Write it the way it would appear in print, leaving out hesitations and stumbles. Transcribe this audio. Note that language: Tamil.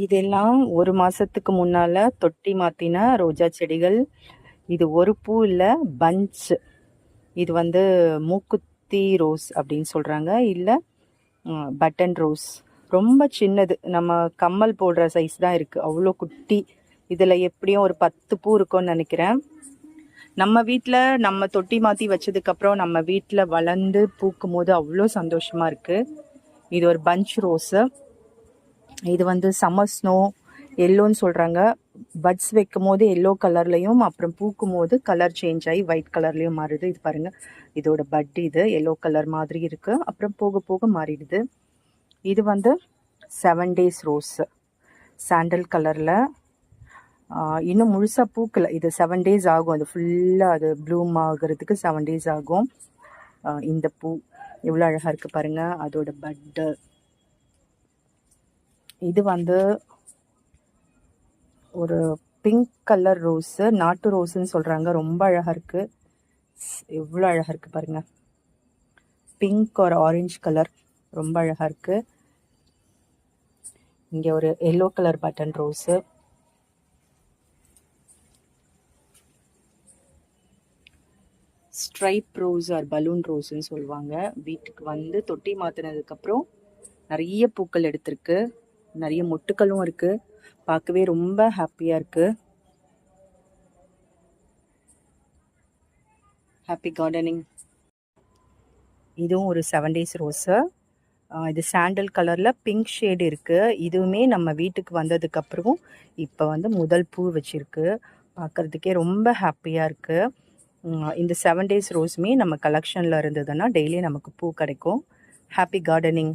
இதெல்லாம் 1 மாசத்துக்கு முன்னால தொட்டி மாத்தின ரோஜா செடிகள். இது ஒரு பூ இல்ல, பஞ்ச். இது வந்து மூக்குத்தி ரோஸ் அப்படின்னு சொல்றாங்க. இல்ல பட்டன் ரோஸ். ரொம்ப சின்னது. நம்ம கம்மல் போடுற சைஸ் தான் இருக்கு. அவ்வளோ குட்டி. இதுல எப்படியும் ஒரு 10 பூ இருக்கும்னு நினைக்கிறேன். நம்ம வீட்டில் நம்ம தொட்டி மாற்றி வச்சதுக்கப்புறம் நம்ம வீட்டில் வளர்ந்து பூக்கும் போது அவ்வளோ சந்தோஷமாக இருக்குது. இது ஒரு பஞ்ச் ரோஸு. இது வந்து சம்மர் ஸ்னோ எல்லோன்னு சொல்கிறாங்க. பட்ஸ் வைக்கும் போது எல்லோ கலர்லையும் அப்புறம் பூக்கும் போது கலர் சேஞ்ச் ஆகி ஒயிட் கலர்லேயும் மாறுது. இது பாருங்கள், இதோட பட் இது எல்லோ கலர் மாதிரி இருக்குது. அப்புறம் போக போக மாறிடுது. இது வந்து 7 days ரோஸு, சாண்டல் கலரில். இன்னும் முழுசாக பூக்கலை. இது 7 days ஆகும். அது ஃபுல்லாக அது ப்ளூம் ஆகிறதுக்கு 7 days ஆகும். இந்த பூ எவ்வளோ அழகாக இருக்குது பாருங்கள், அதோட பட்டு. இது வந்து ஒரு பிங்க் கலர் ரோஸு, நாட்டு ரோஸுன்னு சொல்கிறாங்க. ரொம்ப அழகாக இருக்குது. எவ்வளோ அழகாக இருக்குது பாருங்கள். பிங்க் ஒரு ஆரஞ்சு கலர், ரொம்ப அழகாக இருக்குது. இங்கே ஒரு yellow colour button rose. Stripe rose or balloon ரோஸ்ன்னு சொல்லுவாங்க. வீட்டுக்கு வந்து தொட்டி மாற்றினதுக்கப்புறம் நிறைய பூக்கள் எடுத்திருக்கு. நிறைய மொட்டுக்களும் இருக்குது. பார்க்கவே ரொம்ப ஹாப்பியாக இருக்குது. Happy gardening. இதுவும் ஒரு 7 days ரோஸு. இது சாண்டல் கலரில் பிங்க் ஷேடு இருக்குது. இதுவுமே நம்ம வீட்டுக்கு வந்ததுக்கப்புறம் இப்போ வந்து முதல் பூ வச்சுருக்கு. பார்க்குறதுக்கே ரொம்ப ஹாப்பியாக இருக்குது. இந்த 7 days ரோஸுமே நம்ம கலெக்ஷனில் இருந்ததுன்னா டெய்லி நமக்கு பூ கிடைக்கும். Happy gardening.